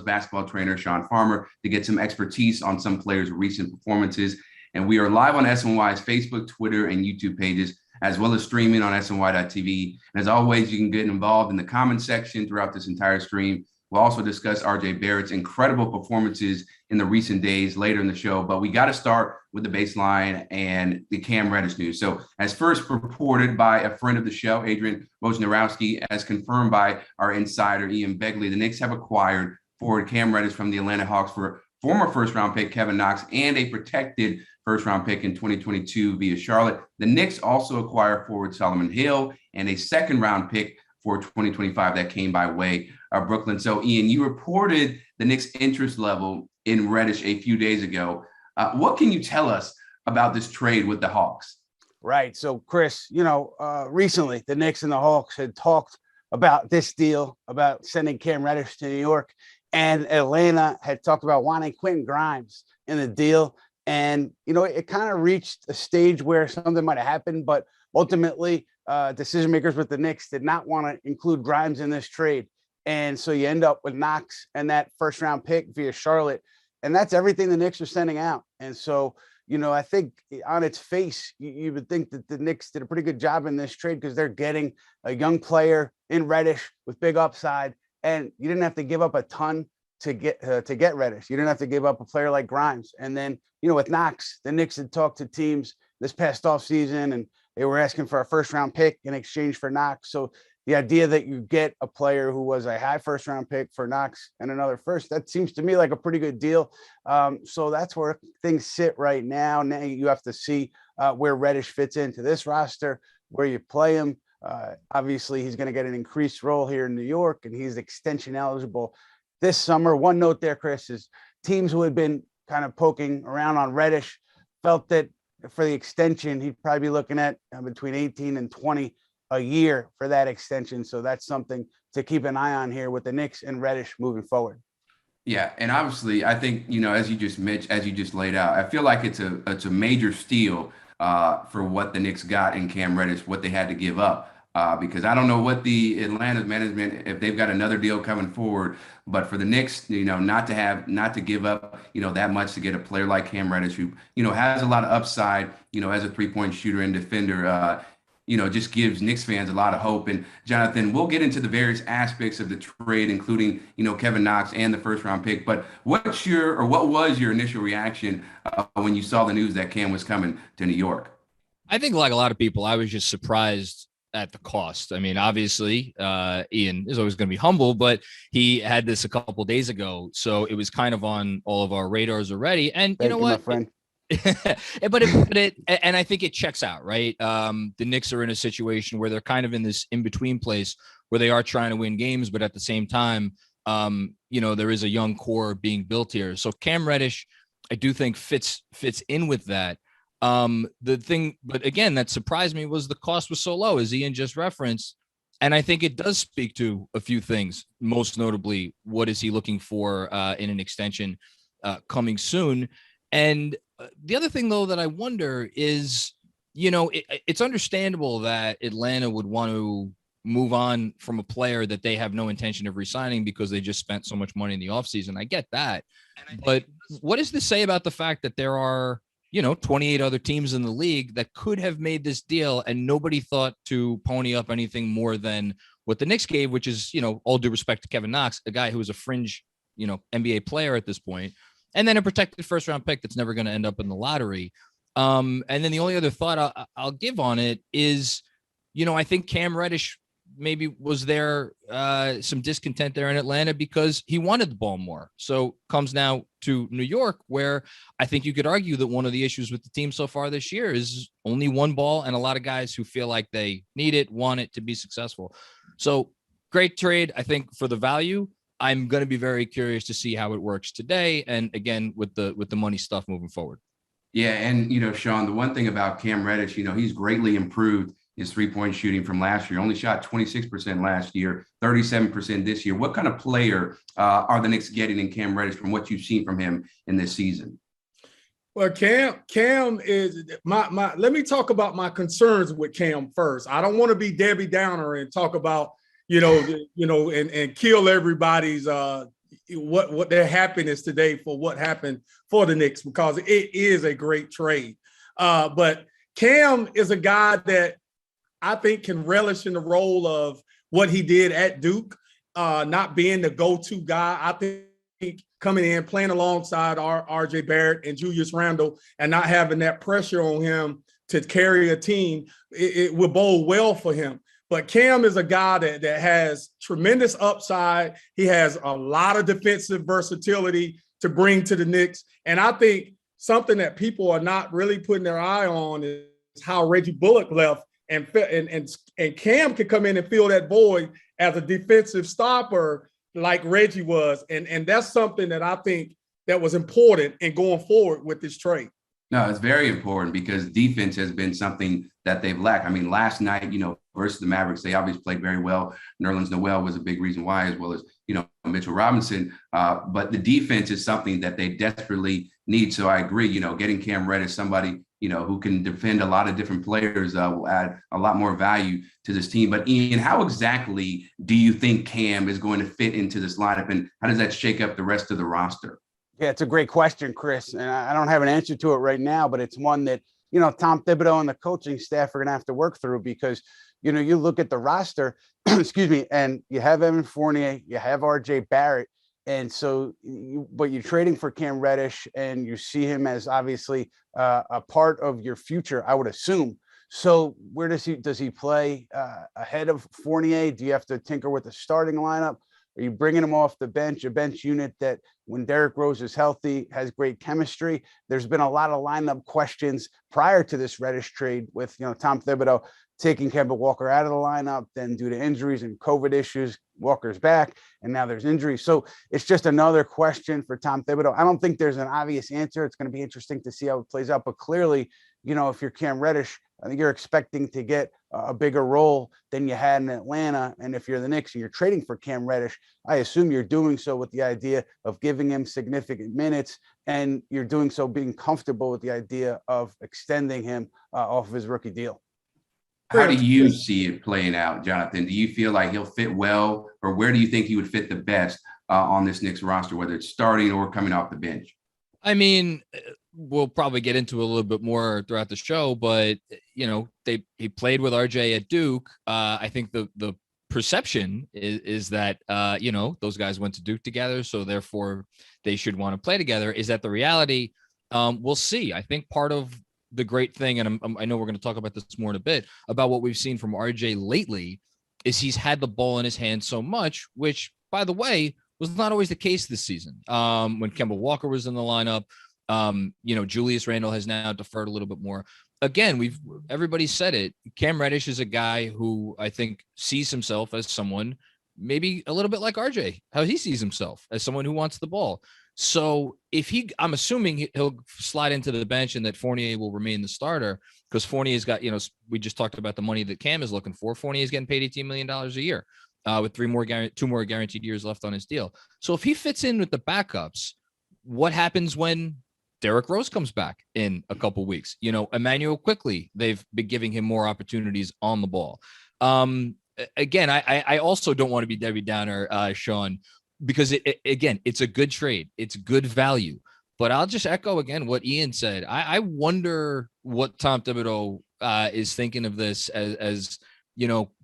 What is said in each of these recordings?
as basketball trainer Shawn Farmer to get some expertise on some players' recent performances. And we are live on SNY's Facebook, Twitter, and YouTube pages, as well as streaming on SNY.tv. And as always, you can get involved in the comment section throughout this entire stream. We'll also discuss RJ Barrett's incredible performances in the recent days later in the show, but we got to start with the baseline and the Cam Reddish news. So as first reported by a friend of the show, Adrian Wojnarowski, as confirmed by our insider, Ian Begley, the Knicks have acquired forward Cam Reddish from the Atlanta Hawks for former first-round pick Kevin Knox and a protected first-round pick in 2022 via Charlotte. The Knicks also acquire forward Solomon Hill and a second-round pick for 2025 that came by way of Brooklyn. So, Ian, you reported the Knicks' interest level in Reddish a few days ago. What can you tell us about this trade with the Hawks? Right. So, Chris, recently the Knicks and the Hawks had talked about this deal, about sending Cam Reddish to New York, and Atlanta had talked about wanting Quentin Grimes in the deal. And, it kind of reached a stage where something might have happened, but ultimately decision makers with the Knicks did not want to include Grimes in this trade. And so you end up with Knox and that first round pick via Charlotte. And that's everything the Knicks are sending out. And so, I think on its face, you would think that the Knicks did a pretty good job in this trade because they're getting a young player in Reddish with big upside. And you didn't have to give up a ton to get Reddish. You didn't have to give up a player like Grimes. And then, with Knox, the Knicks had talked to teams this past offseason and they were asking for a first round pick in exchange for Knox. So the idea that you get a player who was a high first round pick for Knox and another first, that seems to me like a pretty good deal. So that's where things sit right now. Now you have to see where Reddish fits into this roster, where you play him. Obviously, he's going to get an increased role here in New York, and he's extension eligible this summer. One note there, Chris, is teams who had been kind of poking around on Reddish felt that for the extension, he'd probably be looking at between 18 and 20 a year for that extension. So that's something to keep an eye on here with the Knicks and Reddish moving forward. Yeah, and obviously, I think as you just mentioned, as you just laid out, I feel like it's a major steal for what the Knicks got in Cam Reddish, what they had to give up. Because I don't know what the Atlanta management, if they've got another deal coming forward, but for the Knicks, not to give up, that much to get a player like Cam Reddish, who, has a lot of upside, as a 3-point shooter and defender, just gives Knicks fans a lot of hope. And Jonathan, we'll get into the various aspects of the trade, including, Kevin Knox and the first round pick. But what was your initial reaction when you saw the news that Cam was coming to New York? I think like a lot of people, I was just surprised at the cost. I mean, obviously, Ian is always going to be humble, but he had this a couple days ago, so it was kind of on all of our radars already. And Thank you, what, my friend. and I think it checks out, right? The Knicks are in a situation where they're kind of in this in-between place where they are trying to win games, but at the same time, there is a young core being built here. So Cam Reddish, I do think fits in with that. The thing, but again, that surprised me was the cost was so low, as Ian just referenced. And I think it does speak to a few things, most notably, what is he looking for in an extension coming soon? And the other thing, though, that I wonder is, it's understandable that Atlanta would want to move on from a player that they have no intention of re-signing because they just spent so much money in the offseason. I get that. But what does this say about the fact that there are 28 other teams in the league that could have made this deal and nobody thought to pony up anything more than what the Knicks gave, which is, all due respect to Kevin Knox, a guy who was a fringe, NBA player at this point, and then a protected first round pick that's never going to end up in the lottery. And then the only other thought I'll give on it is, I think Cam Reddish maybe was there some discontent there in Atlanta because he wanted the ball more. So comes now to New York, where I think you could argue that one of the issues with the team so far this year is only one ball and a lot of guys who feel like they need it, want it to be successful. So great trade, I think, for the value. I'm going to be very curious to see how it works today. And again, with the money stuff moving forward. Yeah. And, Shawn, the one thing about Cam Reddish, he's greatly improved his 3-point shooting from last year. Only shot 26% last year, 37% this year. What kind of player are the Knicks getting in Cam Reddish from what you've seen from him in this season? Well, Cam is my let me talk about my concerns with Cam first. I don't want to be Debbie Downer and talk about, and kill everybody's what their happiness today for what happened for the Knicks, because it is a great trade. But Cam is a guy that I think can relish in the role of what he did at Duke, not being the go-to guy. I think coming in, playing alongside RJ Barrett and Julius Randle and not having that pressure on him to carry a team, it will bode well for him. But Cam is a guy that has tremendous upside. He has a lot of defensive versatility to bring to the Knicks. And I think something that people are not really putting their eye on is how Reggie Bullock left, and Cam can come in and fill that void as a defensive stopper like Reggie was. And that's something that I think that was important in going forward with this trade. No, it's very important because defense has been something that they've lacked. I mean, last night, versus the Mavericks, they obviously played very well. Nerlens Noel was a big reason why, as well as, Mitchell Robinson. But the defense is something that they desperately need. So I agree, getting Cam Reddish, somebody, who can defend a lot of different players will add a lot more value to this team. But Ian, how exactly do you think Cam is going to fit into this lineup, and how does that shake up the rest of the roster? Yeah, it's a great question, Chris. And I don't have an answer to it right now, but it's one that, Tom Thibodeau and the coaching staff are going to have to work through because, you look at the roster, excuse me, and you have Evan Fournier, you have RJ Barrett. And so, but you're trading for Cam Reddish and you see him as obviously a part of your future, I would assume. So where does he play ahead of Fournier? Do you have to tinker with the starting lineup? Are you bringing him off the bench, a bench unit that when Derrick Rose is healthy has great chemistry? There's been a lot of lineup questions prior to this Reddish trade with, Tom Thibodeau taking Kemba Walker out of the lineup, then due to injuries and COVID issues, Walker's back, and now there's injuries. So it's just another question for Tom Thibodeau. I don't think there's an obvious answer. It's going to be interesting to see how it plays out. But clearly, if you're Cam Reddish, I think you're expecting to get a bigger role than you had in Atlanta. And if you're the Knicks and you're trading for Cam Reddish, I assume you're doing so with the idea of giving him significant minutes, and you're doing so being comfortable with the idea of extending him off of his rookie deal. How do you see it playing out, Jonathan? Do you feel like he'll fit well, or where do you think he would fit the best on this Knicks roster, whether it's starting or coming off the bench? I mean, we'll probably get into it a little bit more throughout the show, but he played with RJ at Duke. I think the perception is that those guys went to Duke together, so therefore they should want to play together. Is that the reality? We'll see. I think part of the great thing, and I know we're going to talk about this more in a bit, about what we've seen from RJ lately, is he's had the ball in his hand so much, which, by the way, was not always the case this season. When Kemba Walker was in the lineup, Julius Randle has now deferred a little bit more. Again, everybody said it. Cam Reddish is a guy who I think sees himself as someone maybe a little bit like RJ, how he sees himself as someone who wants the ball. So I'm assuming he'll slide into the bench and that Fournier will remain the starter, because Fournier's got, we just talked about the money that Cam is looking for. Fournier's getting paid $18 million a year with two more guaranteed years left on his deal. So if he fits in with the backups, what happens when Derrick Rose comes back in a couple weeks? Emmanuel Quickly, they've been giving him more opportunities on the ball. Again, I also don't want to be Debbie Downer, Shawn, because it's a good trade. It's good value. But I'll just echo again what Ian said. I wonder what Tom Thibodeau is thinking of this as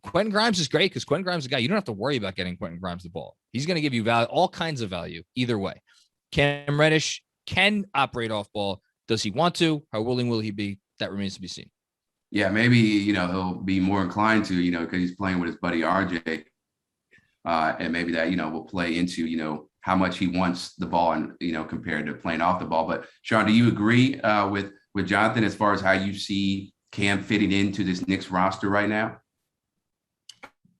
Quentin Grimes is great because Quentin Grimes is a guy you don't have to worry about getting Quentin Grimes the ball. He's going to give you value, all kinds of value either way. Cam Reddish can operate off ball. Does he want to? How willing will he be? That remains to be seen. Yeah, maybe, he'll be more inclined to, because he's playing with his buddy RJ. And maybe that, will play into, how much he wants the ball and, compared to playing off the ball. But Shawn, do you agree with Jonathan as far as how you see Cam fitting into this Knicks roster right now?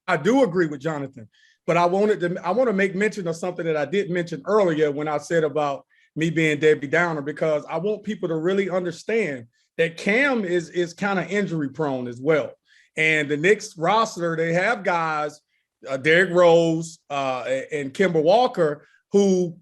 I do agree with Jonathan, but I want to make mention of something that I did mention earlier when I said about me being Debbie Downer, because I want people to really understand that Cam is kind of injury prone as well. And the Knicks roster, they have guys, Derrick Rose and Kemba Walker, who,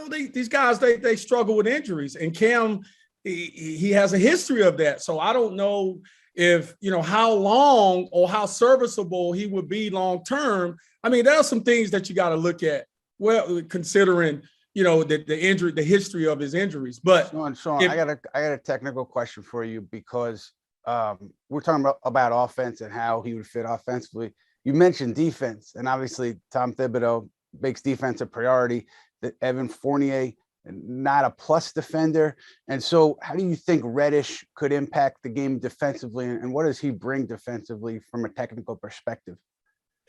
these guys, they struggle with injuries. And Cam, he has a history of that. So I don't know if, how long or how serviceable he would be long term. I mean, there are some things that you got to look at Well, considering, the history of his injuries. But Shawn, I got a technical question for you, because we're talking about offense and how he would fit offensively. You mentioned defense, and obviously Tom Thibodeau makes defense a priority. That Evan Fournier, not a plus defender. And so how do you think Reddish could impact the game defensively, and what does he bring defensively from a technical perspective?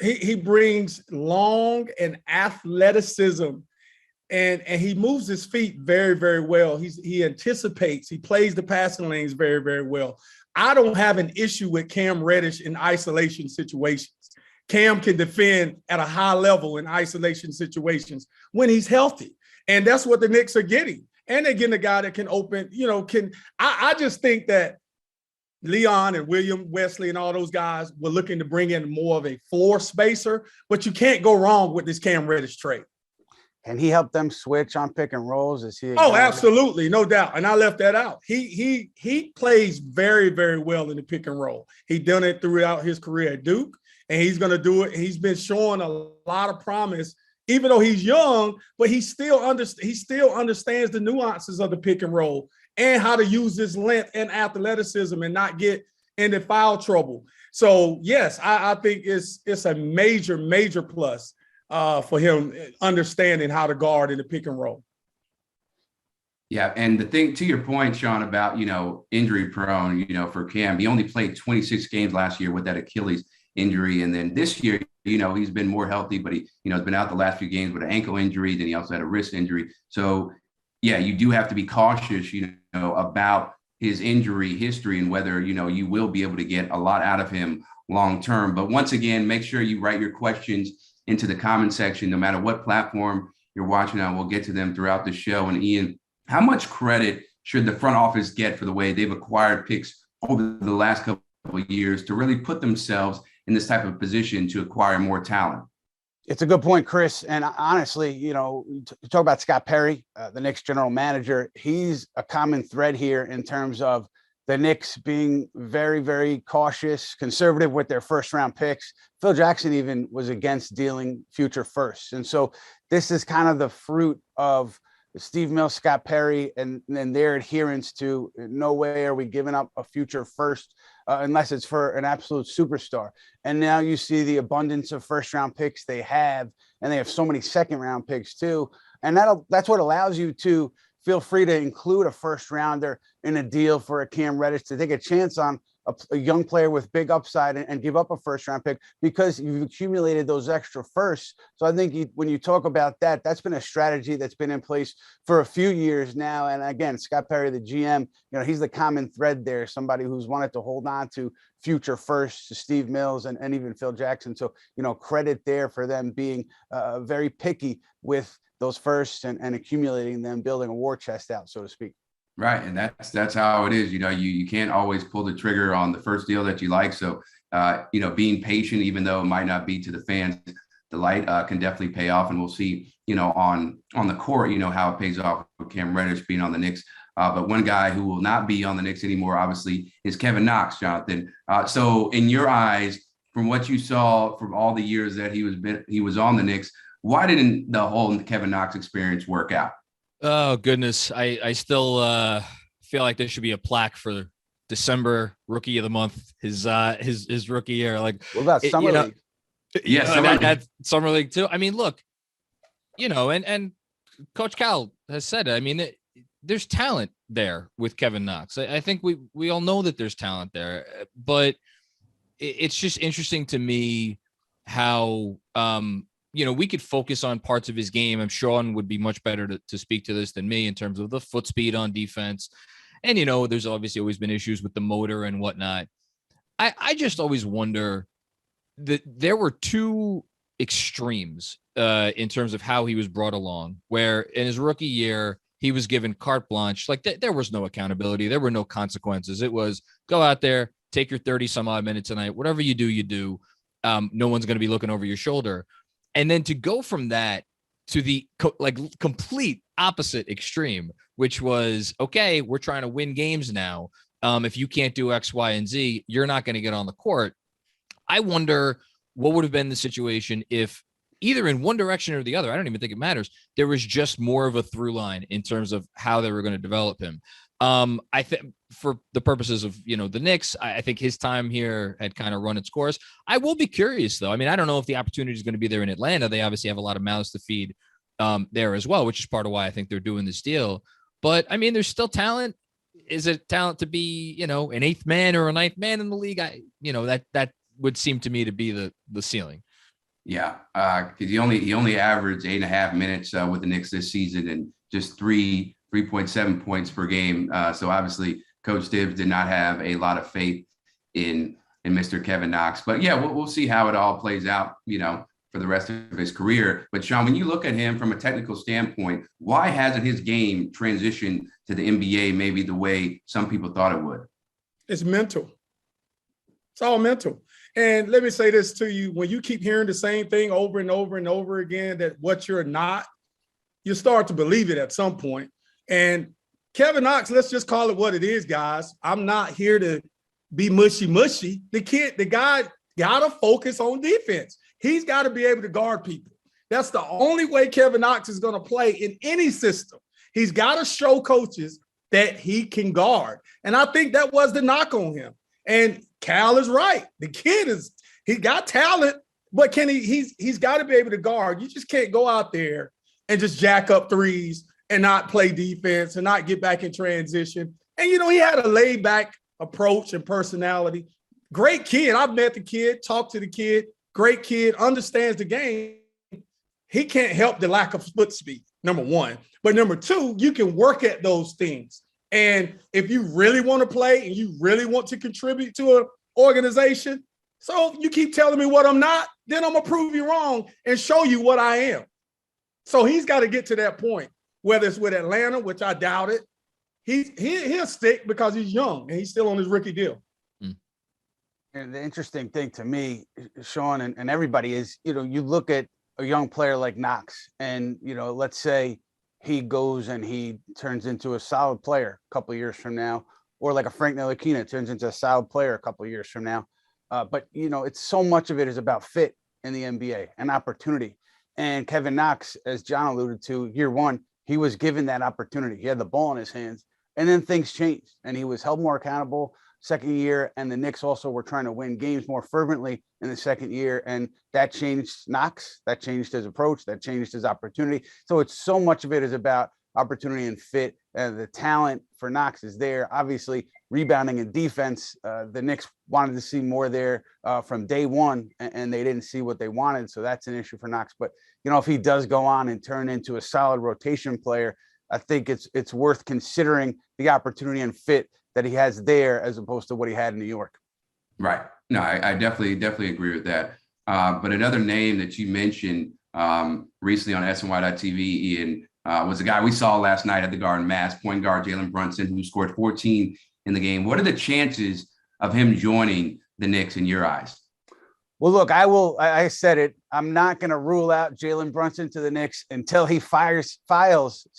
He brings long and athleticism, and he moves his feet very, very well. He anticipates, he plays the passing lanes very, very well. I don't have an issue with Cam Reddish in isolation situations. Cam can defend at a high level in isolation situations when he's healthy. And that's what the Knicks are getting. And they're getting a guy that can open, I just think that Leon and William Wesley and all those guys were looking to bring in more of a floor spacer, but you can't go wrong with this Cam Reddish trade. Can he help them switch on pick and rolls? Is he? Oh, absolutely. No doubt. And I left that out. He plays very, very well in the pick and roll. He done it throughout his career at Duke, and he's going to do it. He's been showing a lot of promise, even though he's young, but he still understands the nuances of the pick and roll and how to use his length and athleticism and not get into foul trouble. So yes, I think it's a major, major plus for him understanding how to guard in the pick and roll. Yeah, and the thing, to your point, Shawn, about, injury prone, for Cam, he only played 26 games last year with that Achilles injury. And then this year, he's been more healthy, but he, has been out the last few games with an ankle injury. Then he also had a wrist injury. So yeah, you do have to be cautious, about his injury history and whether, you will be able to get a lot out of him long-term. But once again, make sure you write your questions into the comment section, no matter what platform you're watching on. We'll get to them throughout the show. And Ian, how much credit should the front office get for the way they've acquired picks over the last couple of years to really put themselves in this type of position to acquire more talent? It's a good point, Chris. And honestly, you talk about Scott Perry, the Knicks general manager. He's a common thread here in terms of the Knicks being very, very cautious, conservative with their first round picks. Phil Jackson even was against dealing future firsts. And so this is kind of the fruit of Steve Mills, Scott Perry, and their adherence to no way are we giving up a future first unless it's for an absolute superstar. And now you see the abundance of first round picks they have, and they have so many second round picks too. And that's what allows you to feel free to include a first rounder in a deal for a Cam Reddish to take a chance on a young player with big upside and give up a first round pick because you've accumulated those extra firsts. So I think when you talk about that, that's been a strategy that's been in place for a few years now. And again, Scott Perry, the GM, he's the common thread there, somebody who's wanted to hold on to future firsts, to Steve Mills and even Phil Jackson. So, credit there for them being very picky with those firsts and accumulating them, building a war chest out, so to speak. Right. And that's how it is. You can't always pull the trigger on the first deal that you like. So, being patient, even though it might not be to the fans' delight, can definitely pay off. And we'll see, on the court, how it pays off with Cam Reddish being on the Knicks. But one guy who will not be on the Knicks anymore, obviously, is Kevin Knox, Jonathan. So in your eyes, from what you saw from all the years that he was on the Knicks, why didn't the whole Kevin Knox experience work out? Oh, goodness. I still feel like there should be a plaque for December Rookie of the Month, his rookie year. Like, what about Summer League? Yeah, Summer League too. I mean, look, and Coach Cal has said it. I mean, there's talent there with Kevin Knox. I think we all know that there's talent there, but it's just interesting to me how we could focus on parts of his game. I'm sure Shawn would be much better to speak to this than me in terms of the foot speed on defense. And, there's obviously always been issues with the motor and whatnot. I just always wonder that there were two extremes in terms of how he was brought along, where in his rookie year, he was given carte blanche. Like there was no accountability. There were no consequences. It was go out there, take your 30 some odd minutes tonight. Whatever you do, you do. No one's going to be looking over your shoulder. And then to go from that to the complete opposite extreme, which was, okay, we're trying to win games now. If you can't do X, Y, and Z, you're not going to get on the court. I wonder what would have been the situation if either in one direction or the other. I don't even think it matters. There was just more of a through line in terms of how they were going to develop him. I think for the purposes of, the Knicks, I think his time here had kind of run its course. I will be curious, though. I mean, I don't know if the opportunity is going to be there in Atlanta. They obviously have a lot of mouths to feed there as well, which is part of why I think they're doing this deal. But I mean, there's still talent. Is it talent to be, an eighth man or a ninth man in the league? That would seem to me to be the ceiling. Yeah, because he only averaged 8.5 minutes with the Knicks this season, and just 3.7 points per game. So obviously, Coach Tibbs did not have a lot of faith in Mr. Kevin Knox. But yeah, we'll see how it all plays out, for the rest of his career. But Shawn, when you look at him from a technical standpoint, why hasn't his game transitioned to the NBA maybe the way some people thought it would? It's mental. It's all mental. And let me say this to you. When you keep hearing the same thing over and over and over again, that what you're not, you start to believe it at some point. And Kevin Knox, let's just call it what it is, guys. I'm not here to be mushy. The guy got to focus on defense. He's got to be able to guard people. That's the only way Kevin Knox is going to play in any system. He's got to show coaches that he can guard. And I think that was the knock on him. And Cal is right. The kid he got talent, but he's got to be able to guard. You just can't go out there and just jack up threes and not play defense and not get back in transition. And, he had a laid back approach and personality. Great kid. I've met the kid, talked to the kid. Great kid, understands the game. He can't help the lack of foot speed, number one. But number two, you can work at those things. And if you really want to play and you really want to contribute to an organization, so you keep telling me what I'm not, then I'm going to prove you wrong and show you what I am. So he's got to get to that point, whether it's with Atlanta, which I doubt it. He'll stick because he's young and he's still on his rookie deal. And the interesting thing to me, Shawn, and everybody is, you look at a young player like Knox and, let's say he goes and he turns into a solid player a couple of years from now, or like a Frank Ntilikina turns into a solid player a couple of years from now. But, it's so much of it is about fit in the NBA and opportunity. And Kevin Knox, as John alluded to, year one, he was given that opportunity. He had the ball in his hands, and then things changed and he was held more accountable. Second year, and the Knicks also were trying to win games more fervently in the second year, and that changed Knox, that changed his approach, that changed his opportunity. So it's so much of it is about opportunity and fit. The talent for Knox is there. Obviously, rebounding and defense, the Knicks wanted to see more there from day one, and they didn't see what they wanted, so that's an issue for Knox. But, if he does go on and turn into a solid rotation player, I think it's worth considering the opportunity and fit that he has there as opposed to what he had in New York. Right. No, I definitely agree with that. But another name that you mentioned recently on SNY.TV, Ian, was a guy we saw last night at the Garden, Mass, point guard Jalen Brunson, who scored 14 in the game. What are the chances of him joining the Knicks in your eyes? Well, look, I said it. I'm not going to rule out Jalen Brunson to the Knicks until he files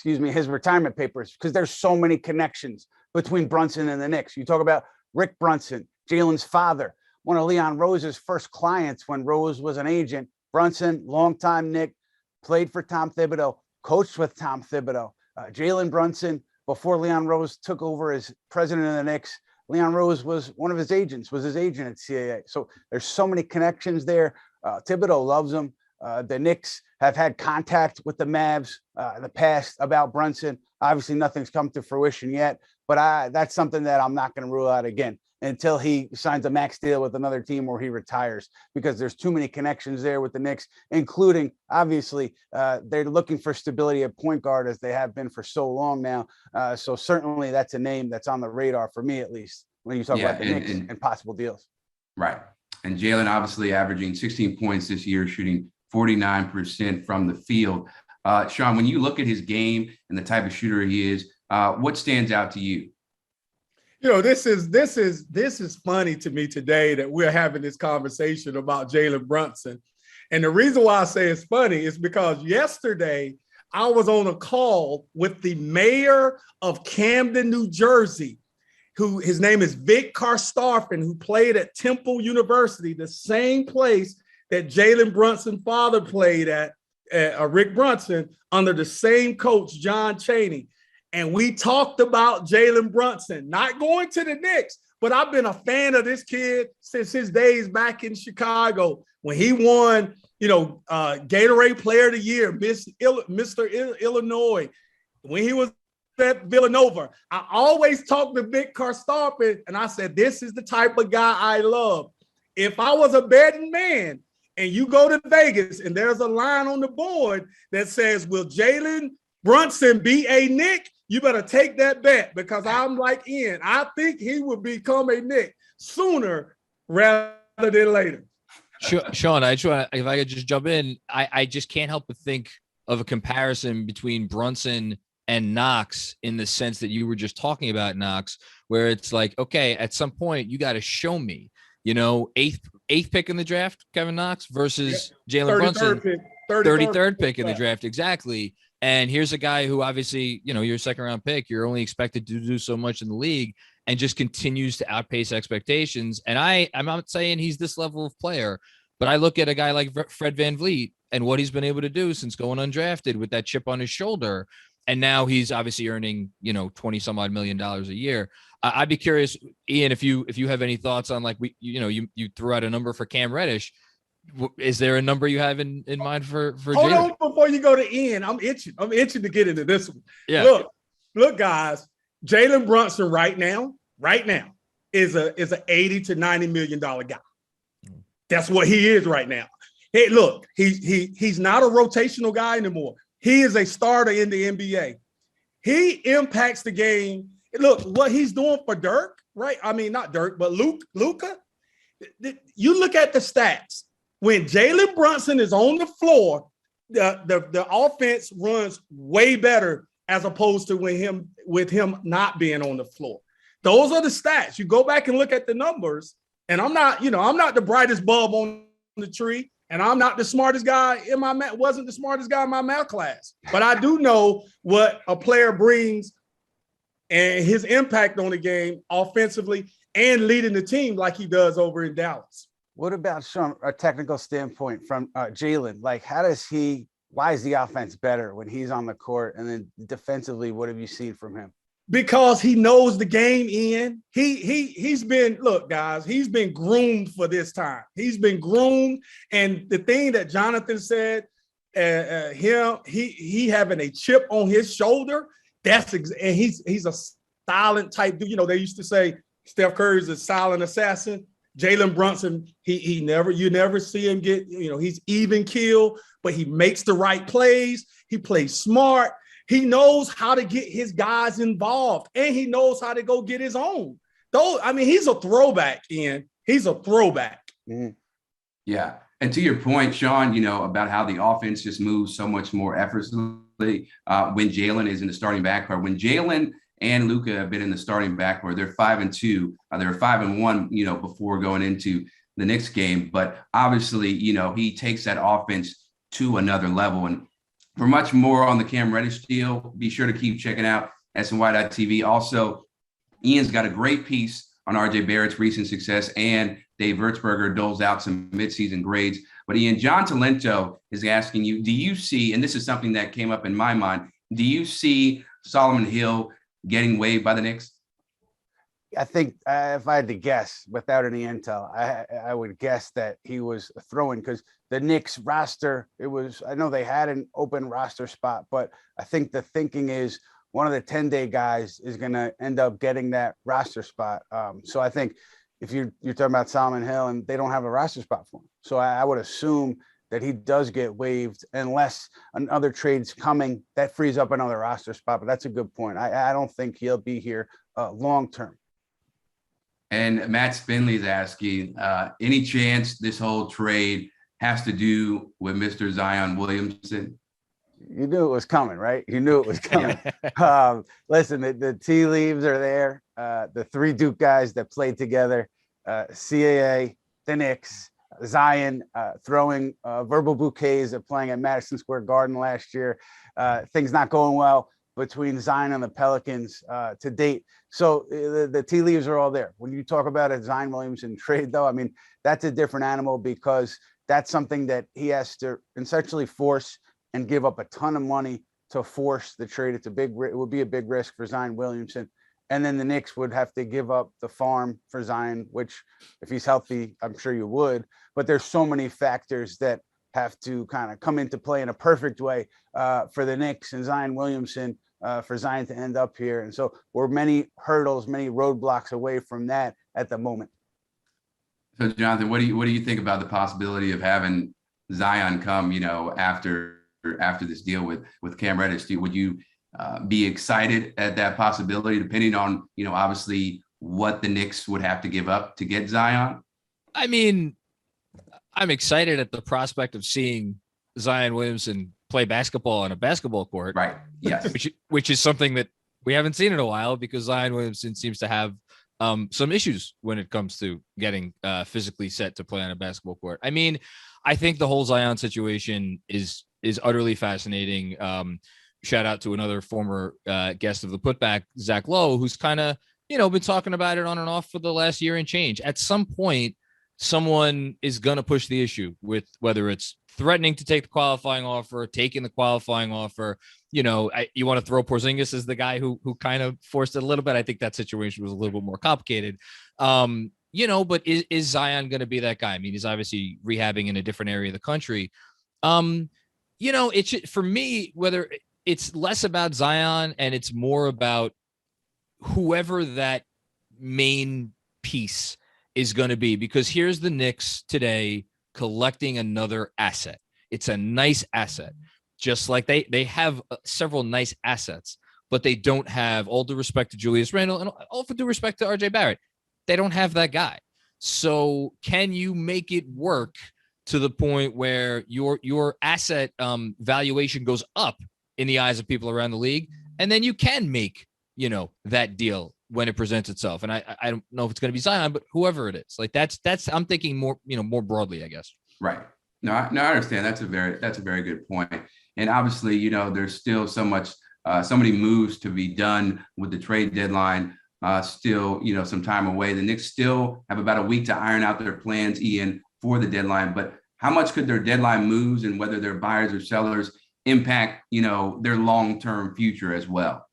his retirement papers, because there's so many connections between Brunson and the Knicks. You talk about Rick Brunson, Jalen's father, one of Leon Rose's first clients when Rose was an agent. Brunson, longtime Knick, played for Tom Thibodeau, coached with Tom Thibodeau. Jalen Brunson, before Leon Rose took over as president of the Knicks, Leon Rose was one of his agents, was his agent at CAA. So there's so many connections there. Thibodeau loves him. The Knicks have had contact with the Mavs in the past about Brunson. Obviously, nothing's come to fruition yet, but that's something that I'm not going to rule out again until he signs a max deal with another team or he retires, because there's too many connections there with the Knicks, including, obviously, they're looking for stability at point guard, as they have been for so long now. So certainly that's a name that's on the radar for me, at least, when you talk about the Knicks and possible deals. Right. And Jalen obviously averaging 16 points this year, shooting 49% from the field. Shawn, when you look at his game and the type of shooter he is, what stands out to you? This is funny to me today that we're having this conversation about Jalen Brunson. And the reason why I say it's funny is because yesterday I was on a call with the mayor of Camden, New Jersey, who his name is Vic Karstafen, who played at Temple University, the same place that Jalen Brunson's father played at Rick Brunson under the same coach, John Chaney. And we talked about Jalen Brunson not going to the Knicks, but I've been a fan of this kid since his days back in Chicago when he won, Gatorade Player of the Year, Mr. Illinois, when he was at Villanova. I always talked to Vic Karstappen, and I said, this is the type of guy I love. If I was a betting man and you go to Vegas and there's a line on the board that says, will Jalen Brunson be a Knick? You better take that bet, because I'm like Ian. I think he would become a Knick sooner rather than later. Shawn, if I could just jump in, I just can't help but think of a comparison between Brunson and Knox in the sense that you were just talking about, Knox, where it's like, okay, at some point you got to show me, eighth pick in the draft, Kevin Knox versus Jalen Brunson, 33rd pick in the draft. Exactly. And here's a guy who obviously, you're a second round pick. You're only expected to do so much in the league and just continues to outpace expectations. And I'm not saying he's this level of player, but I look at a guy like Fred VanVleet and what he's been able to do since going undrafted with that chip on his shoulder. And now he's obviously earning, 20 some odd $1 million a year. I'd be curious, Ian, if you have any thoughts on, like, you threw out a number for Cam Reddish. Is there a number you have in mind for Hold Jalen? on before you go to Ian. I'm itching to get into this one. Yeah. Look, guys. Jalen Brunson right now is a $80 to $90 million guy. That's what he is right now. Hey, look, he's not a rotational guy anymore. He is a starter in the NBA. He impacts the game. Look, what he's doing for Dirk, right? I mean, not Dirk, but Luka. You look at the stats. When Jalen Brunson is on the floor, the offense runs way better as opposed to with him not being on the floor. Those are the stats. You go back and look at the numbers, and I'm not the brightest bulb on the tree, and I'm not the smartest guy in my math. Wasn't the smartest guy in my math class, but I do know what a player brings and his impact on the game offensively and leading the team like he does over in Dallas. What about, Shawn, a technical standpoint from Jalen? Like, why is the offense better when he's on the court? And then defensively, what have you seen from him? Because he knows the game, Ian. He's been, look, guys, he's been groomed for this time. He's been groomed. And the thing that Jonathan said, he having a chip on his shoulder, and he's a silent type dude. They used to say Steph Curry's a silent assassin. Jalen Brunson, you never see him get, he's even keel, but he makes the right plays. He plays smart. He knows how to get his guys involved, and he knows how to go get his own. He's a throwback, Ian. He's a throwback. Mm-hmm. Yeah. And to your point, Shawn, about how the offense just moves so much more effortlessly when Jalen is in the starting backcourt. When Jalen and Luka have been in the starting backcourt, they're 5-2. They were 5-1, before going into the Knicks game. But obviously, he takes that offense to another level. And for much more on the Cam Reddish deal, be sure to keep checking out SNY.TV. Also, Ian's got a great piece on RJ Barrett's recent success, and Dave Wurzberger doles out some midseason grades. But Ian, John Talento is asking you, do you see, and this is something that came up in my mind, do you see Solomon Hill getting waived by the Knicks? I think if I had to guess without any intel, I would guess that he was throwing, because the Knicks roster, I know they had an open roster spot, but I think the thinking is one of the 10-day guys is going to end up getting that roster spot. So I think if you're talking about Solomon Hill, and they don't have a roster spot for him. So I would assume that he does get waived unless another trade's coming that frees up another roster spot. But that's a good point. I don't think he'll be here long-term. And Matt Spinley is asking, any chance this whole trade has to do with Mr. Zion Williamson? You knew it was coming, right? You knew it was coming. Listen, the tea leaves are there. The three Duke guys that played together, CAA, the Knicks, Zion throwing verbal bouquets at playing at Madison Square Garden last year. Things not going well between Zion and the Pelicans to date. So the tea leaves are all there. When you talk about a Zion Williamson trade, though, I mean, that's a different animal, because that's something that he has to essentially force and give up a ton of money to force the trade. It would be a big risk for Zion Williamson. And then the Knicks would have to give up the farm for Zion, which if he's healthy, I'm sure you would. But there's so many factors that have to kind of come into play in a perfect way for the Knicks and Zion Williamson, for Zion to end up here. And so we're many hurdles, many roadblocks away from that at the moment. So Jonathan, what do you think about the possibility of having Zion come, after this deal with Cam Reddish? Would you be excited at that possibility, depending on, obviously what the Knicks would have to give up to get Zion? I mean, I'm excited at the prospect of seeing Zion Williamson play basketball on a basketball court. Right. Yes. which is something that we haven't seen in a while, because Zion Williamson seems to have some issues when it comes to getting physically set to play on a basketball court. I mean, I think the whole Zion situation is utterly fascinating. Shout out to another former guest of the Putback, Zach Lowe, who's kind of, been talking about it on and off for the last year and change. At some point, someone is going to push the issue, with whether it's threatening to take the qualifying offer, taking the qualifying offer. You want to throw Porzingis as the guy who kind of forced it a little bit. I think that situation was a little bit more complicated. But is Zion going to be that guy? I mean, he's obviously rehabbing in a different area of the country. It's for me, whether it's less about Zion and it's more about whoever that main piece is going to be, because here's the Knicks today collecting another asset. It's a nice asset, just like they have several nice assets, but they don't have, all due respect to Julius Randle and all due respect to RJ Barrett, they don't have that guy. So can you make it work to the point where your asset valuation goes up in the eyes of people around the league, and then you can make, that deal when it presents itself? And I don't know if it's going to be Zion, but whoever it is, like that's I'm thinking more, more broadly, I guess. Right. No, I understand. That's a very good point. And obviously, there's still so many moves to be done with the trade deadline. Still, some time away. The Knicks still have about a week to iron out their plans, Ian, for the deadline. But how much could their deadline moves, and whether they're buyers or sellers, impact, their long-term future as well?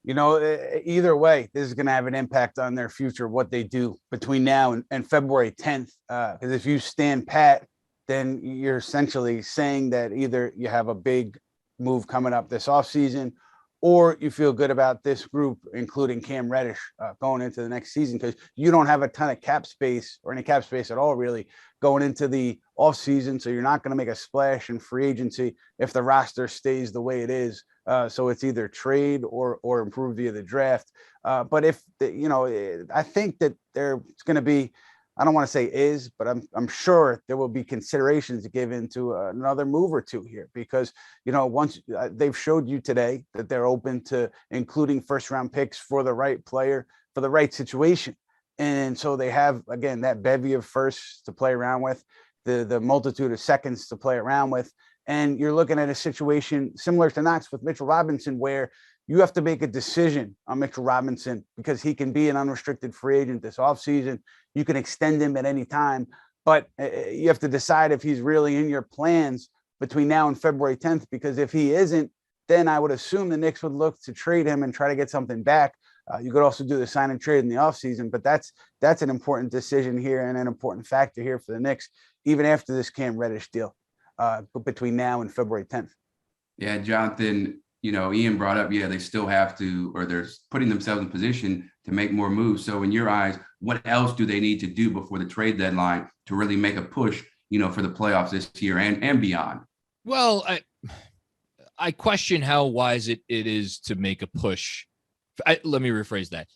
Either way, this is going to have an impact on their future, what they do between now and February 10th. Because if you stand pat, then you're essentially saying that either you have a big move coming up this offseason, or you feel good about this group, including Cam Reddish, going into the next season, because you don't have a ton of cap space, or any cap space at all, really, going into the offseason. So you're not going to make a splash in free agency if the roster stays the way it is. So it's either trade or improve via the draft. But if I think that there's going to be, I don't want to say is, but I'm sure there will be considerations given to another move or two here, because once they've showed you today that they're open to including first round picks for the right player, for the right situation. And so they have, again, that bevy of firsts to play around with, the multitude of seconds to play around with. And you're looking at a situation similar to Knox with Mitchell Robinson, where you have to make a decision on Mitchell Robinson, because he can be an unrestricted free agent this offseason. You can extend him at any time, but you have to decide if he's really in your plans between now and February 10th, because if he isn't, then I would assume the Knicks would look to trade him and try to get something back. You could also do the sign and trade in the offseason, but that's an important decision here and an important factor here for the Knicks, even after this Cam Reddish deal, between now and February 10th. Yeah, Jonathan, Ian brought up, they still have to, or they're putting themselves in position to make more moves. So in your eyes, what else do they need to do before the trade deadline to really make a push, for the playoffs this year and beyond? Well, I question how wise it is to make a push. Let me rephrase that.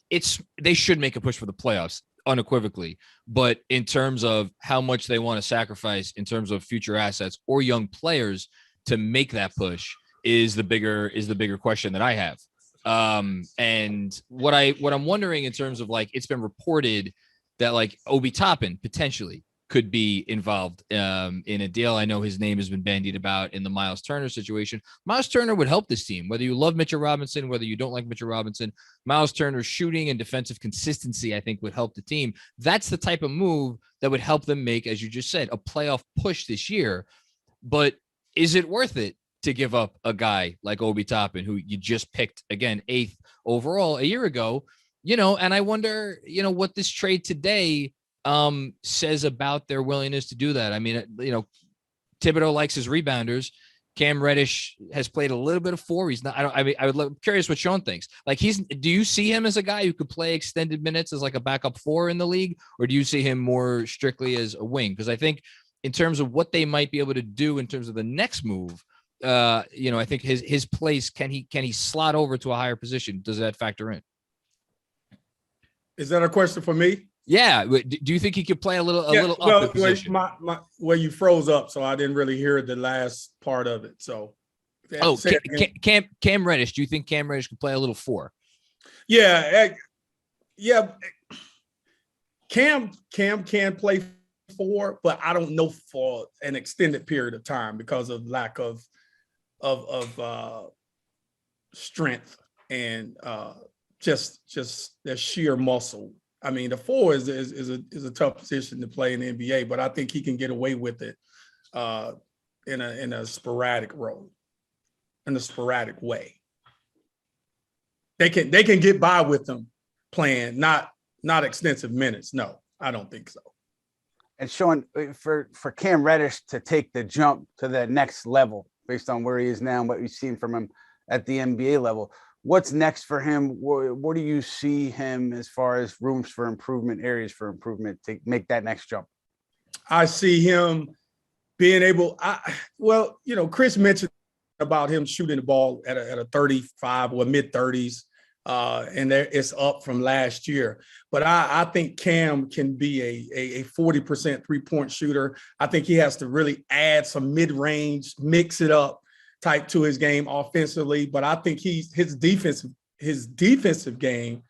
They should make a push for the playoffs unequivocally, but in terms of how much they want to sacrifice in terms of future assets or young players to make that push is the bigger question that I have. And what I'm wondering in terms of, like, it's been reported that, like, Obi Toppin potentially could be involved in a deal. I know his name has been bandied about in the Miles Turner situation. Miles Turner would help this team, whether you love Mitchell Robinson, whether you don't like Mitchell Robinson. Miles Turner's shooting and defensive consistency, I think, would help the team. That's the type of move that would help them make, as you just said, a playoff push this year. But is it worth it to give up a guy like Obi Toppin, who you just picked, again, 8th overall a year ago? And I wonder, what this trade today says about their willingness to do that. I mean, Thibodeau likes his rebounders. Cam Reddish has played a little bit of 4. He's not, I'm curious what Shawn thinks. Like, do you see him as a guy who could play extended minutes as like a backup 4 in the league? Or do you see him more strictly as a wing? Because I think in terms of what they might be able to do in terms of the next move, I think his place, can he slot over to a higher position? Does that factor in? Is that a question for me? Yeah. Do you think he could play a little up the position? Well, you froze up, so I didn't really hear the last part of it. So, Cam Reddish. Do you think Cam Reddish could play a little 4? Yeah. Cam can play 4, but I don't know for an extended period of time because of lack of strength and just their sheer muscle. I mean, the 4 is a tough position to play in the NBA, but I think he can get away with it in a sporadic role, in a sporadic way. They can get by with them playing not extensive minutes. No, I don't think so. And Shawn, for Cam Reddish to take the jump to the next level based on where he is now and what we've seen from him at the NBA level, what's next for him? What do you see him as far as rooms for improvement, areas for improvement to make that next jump? I see him being able. Chris mentioned about him shooting the ball at a 35 or mid 30s, and it's up from last year. But I think Cam can be a 40% 3-point shooter. I think he has to really add some mid range, mix it up type to his game offensively, but I think his defensive game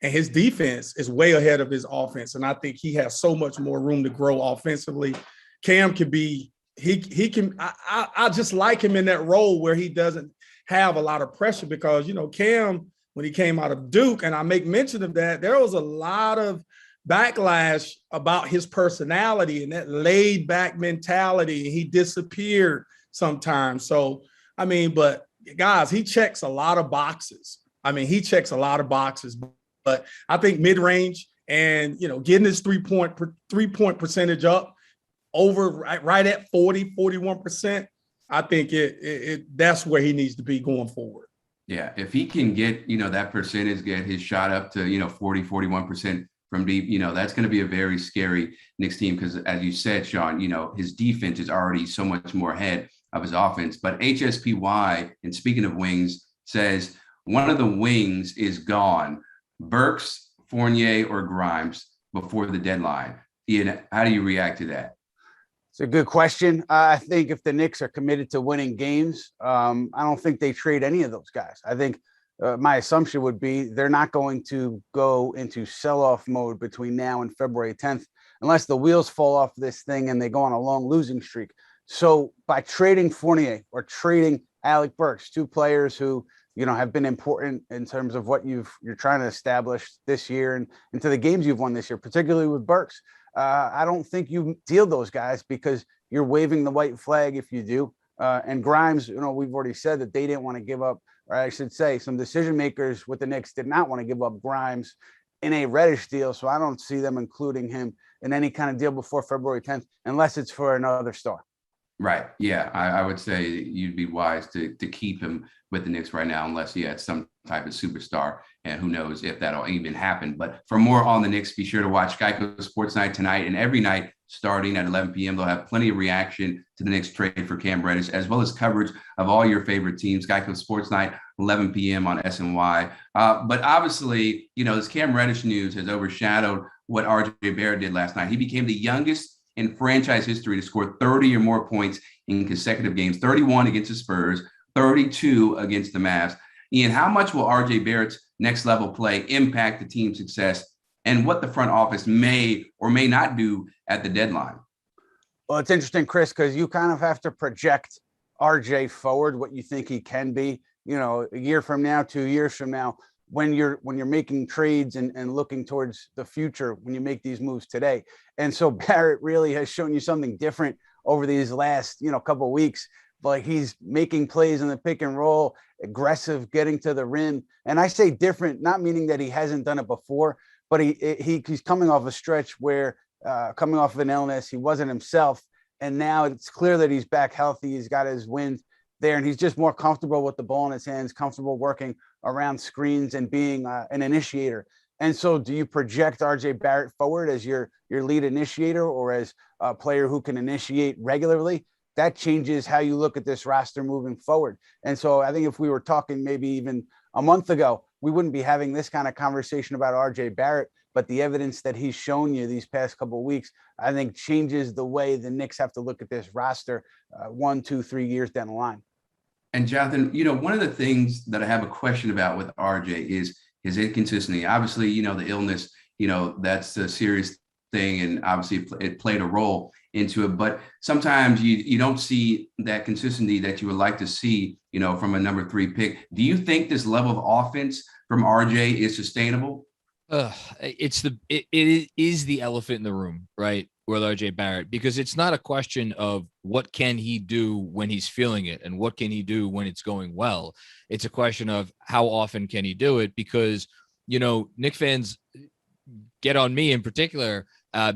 and his defense is way ahead of his offense, and I think he has so much more room to grow offensively. Cam can be he can. I just like him in that role where he doesn't have a lot of pressure because Cam, when he came out of Duke, and I make mention of that, there was a lot of backlash about his personality and that laid back mentality. He disappeared sometimes. So but guys, he checks a lot of boxes. But I think mid-range and, getting his three-point percentage up over right at 41%, I think that's where he needs to be going forward. Yeah. If he can get, that percentage, get his shot up to, 40, 41% from deep, that's going to be a very scary Knicks team. Because as you said, Shawn, his defense is already so much more ahead of his offense. But HSPY, and speaking of wings, says one of the wings is gone. Burks, Fournier, or Grimes before the deadline. Ian, how do you react to that? It's a good question. I think if the Knicks are committed to winning games, I don't think they trade any of those guys. I think my assumption would be they're not going to go into sell-off mode between now and February 10th unless the wheels fall off this thing and they go on a long losing streak. So by trading Fournier or trading Alec Burks, 2 players who, have been important in terms of what you're trying to establish this year and into the games you've won this year, particularly with Burks, I don't think you deal those guys because you're waving the white flag if you do. And Grimes, we've already said that they didn't want to give up, or I should say some decision makers with the Knicks did not want to give up Grimes in a Reddish deal. So I don't see them including him in any kind of deal before February 10th, unless it's for another star. Right. Yeah. I would say you'd be wise to keep him with the Knicks right now, unless he had some type of superstar, and who knows if that'll even happen. But for more on the Knicks, be sure to watch Geico Sports Night tonight and every night starting at 11 p.m. They'll have plenty of reaction to the Knicks trade for Cam Reddish, as well as coverage of all your favorite teams. Geico Sports Night, 11 p.m. on SNY. But obviously, this Cam Reddish news has overshadowed what RJ Barrett did last night. He became the youngest in franchise history to score 30 or more points in consecutive games, 31 against the Spurs, 32 against the Mavs. Ian, how much will RJ Barrett's next level play impact the team's success and what the front office may or may not do at the deadline? Well, it's interesting, Chris, because you kind of have to project RJ forward, what you think he can be, a year from now, 2 years from now, when you're making trades and looking towards the future, when you make these moves today. And so Barrett really has shown you something different over these last, couple of weeks. But he's making plays in the pick and roll, aggressive, getting to the rim. And I say different, not meaning that he hasn't done it before, but he's coming off a stretch where coming off of an illness, he wasn't himself. And now it's clear that he's back healthy. He's got his wind there, and he's just more comfortable with the ball in his hands, comfortable working around screens and being an initiator. And so do you project RJ Barrett forward as your lead initiator or as a player who can initiate regularly? That changes how you look at this roster moving forward. And so I think if we were talking maybe even a month ago, we wouldn't be having this kind of conversation about RJ Barrett, but the evidence that he's shown you these past couple of weeks, I think changes the way the Knicks have to look at this roster 1, 2, 3 years down the line. And Jonathan, one of the things that I have a question about with RJ is his inconsistency. Obviously, the illness, that's a serious thing. And obviously it played a role into it, but sometimes you don't see that consistency that you would like to see, from a number 3 pick. Do you think this level of offense from RJ is sustainable? It is the elephant in the room, right? With RJ Barrett, because it's not a question of what can he do when he's feeling it and what can he do when it's going well. It's a question of how often can he do it, because, Knick fans get on me in particular,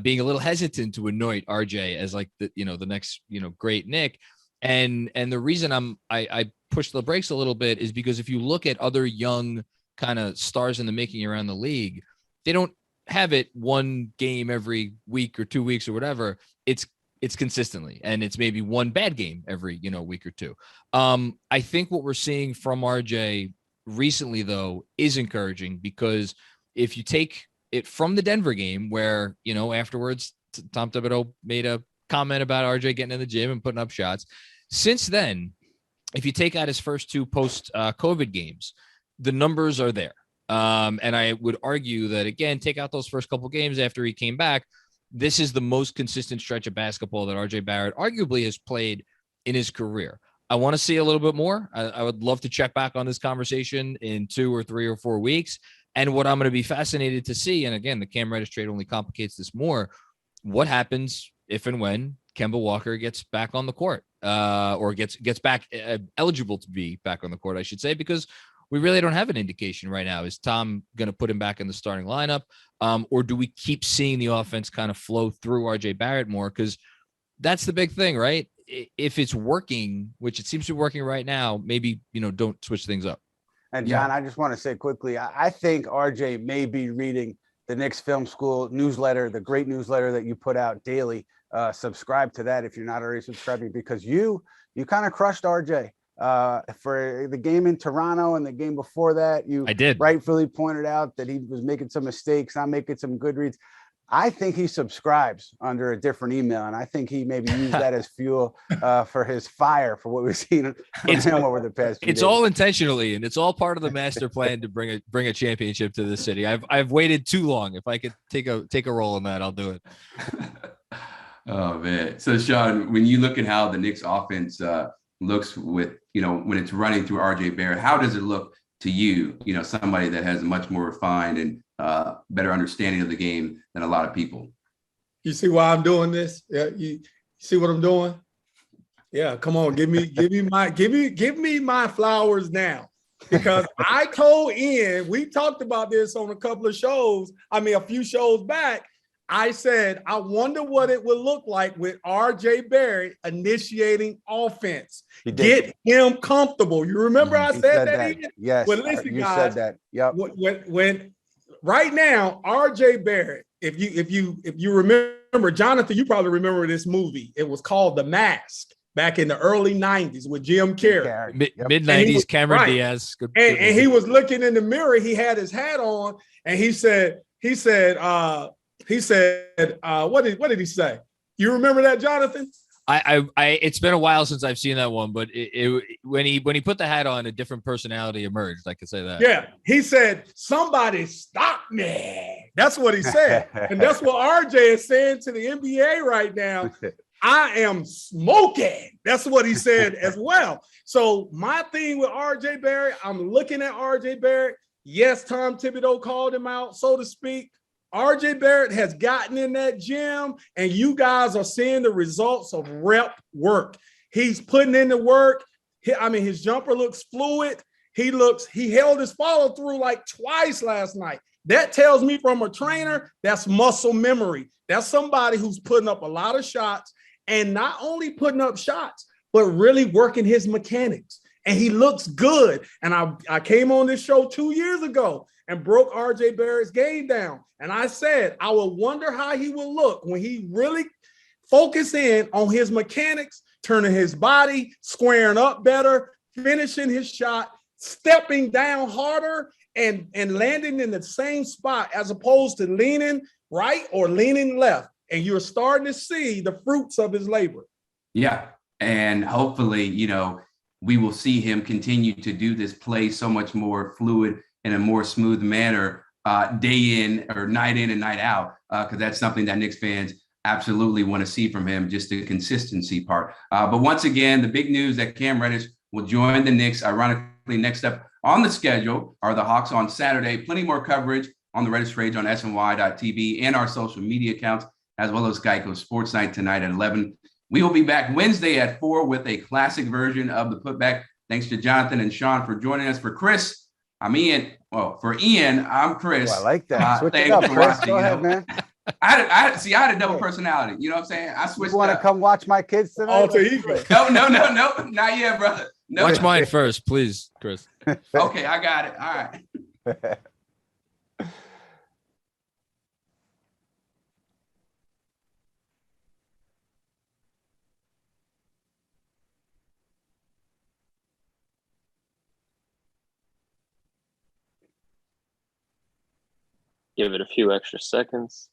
being a little hesitant to anoint RJ as like the next, great Knick. And the reason I push the brakes a little bit is because if you look at other young kind of stars in the making around the league, they don't have it one game every week or 2 weeks or whatever. It's consistently, and it's maybe one bad game every, week or two. I think what we're seeing from RJ recently though is encouraging, because if you take it from the Denver game where, afterwards Tom Thibodeau made a comment about RJ getting in the gym and putting up shots. Since then, if you take out his first 2 post COVID games, the numbers are there. And I would argue that, again, take out those first couple games after he came back, this is the most consistent stretch of basketball that RJ Barrett arguably has played in his career. I want to see a little bit more. I would love to check back on this conversation in 2 or 3 or 4 weeks. And what I'm going to be fascinated to see, and again, the Cam Reddish trade only complicates this more, what happens if and when Kemba Walker gets back on the court, or gets back eligible to be back on the court, I should say, because we really don't have an indication right now. Is Tom going to put him back in the starting lineup? Or do we keep seeing the offense kind of flow through RJ Barrett more? Because that's the big thing, right? If it's working, which it seems to be working right now, maybe, don't switch things up. And John, I just want to say quickly, I think RJ may be reading the Knicks Film School newsletter, the great newsletter that you put out daily. Subscribe to that if you're not already subscribing, because you kind of crushed RJ. For the game in Toronto and the game before that, I did rightfully pointed out that he was making some mistakes, not making some good reads. I think he subscribes under a different email, and I think he maybe used that as fuel for his fire for what we've seen over the past few days. All intentionally, and it's all part of the master plan to bring a championship to the city. I've waited too long. If I could take a role in that, I'll do it. Oh man! So Shawn, when you look at how the Knicks offense looks with, when it's running through RJ Barrett, how does it look to you, somebody that has a much more refined and better understanding of the game than a lot of people? You see why I'm doing this? Yeah, you see what I'm doing? Yeah, come on, give me my flowers now. Because I told Ian, we talked about this on a couple of shows, a few shows back. I said, I wonder what it would look like with RJ Barrett initiating offense. Get him comfortable. You remember I said that? Yes. Well, listen, you guys, said that. Yep. When right now, RJ Barrett, if you remember, Jonathan, you probably remember this movie. It was called The Mask back in the early 90s with Jim Carrey. Mid-90s, Cameron Diaz. And he was looking in the mirror. He had his hat on, and he said, what did he say? You remember that, Jonathan? I it's been a while since I've seen that one, but when he put the hat on, a different personality emerged. I could say that. Yeah, he said, "Somebody stop me." That's what he said, and that's what RJ is saying to the NBA right now. I am smoking. That's what he said as well. So my thing with RJ Barrett, I'm looking at RJ Barrett. Yes, Tom Thibodeau called him out, so to speak. RJ Barrett has gotten in that gym, and you guys are seeing the results of rep work. He's putting in the work. His jumper looks fluid. He held his follow through like twice last night. That tells me from a trainer, that's muscle memory. That's somebody who's putting up a lot of shots, and not only putting up shots, but really working his mechanics. And he looks good. And I came on this show 2 years ago and broke RJ Barrett's game down. And I said, I will wonder how he will look when he really focus in on his mechanics, turning his body, squaring up better, finishing his shot, stepping down harder, and landing in the same spot as opposed to leaning right or leaning left. And you're starting to see the fruits of his labor. Yeah. And hopefully, we will see him continue to do this play so much more fluid in a more smooth manner day in or night in and night out, because that's something that Knicks fans absolutely want to see from him, just the consistency part. But once again, the big news that Cam Reddish will join the Knicks. Ironically, next up on the schedule are the Hawks on Saturday. Plenty more coverage on the Reddish Rage on SNY.TV and our social media accounts, as well as Geico Sports Night tonight at 11. We will be back Wednesday at 4 with a classic version of the Putback. Thanks to Jonathan and Shawn for joining us. For Chris, I'm Ian. Well, for Ian, I'm Chris. Oh, I like that. Switch it Thanks up, for Chris. watching. Go ahead, man. I had a double personality. You know what I'm saying? I switched. You want to come watch my kids tonight? Alter ego. No, not yet, brother. No. Watch mine first, please, Chris. Okay, I got it. All right. Give it a few extra seconds.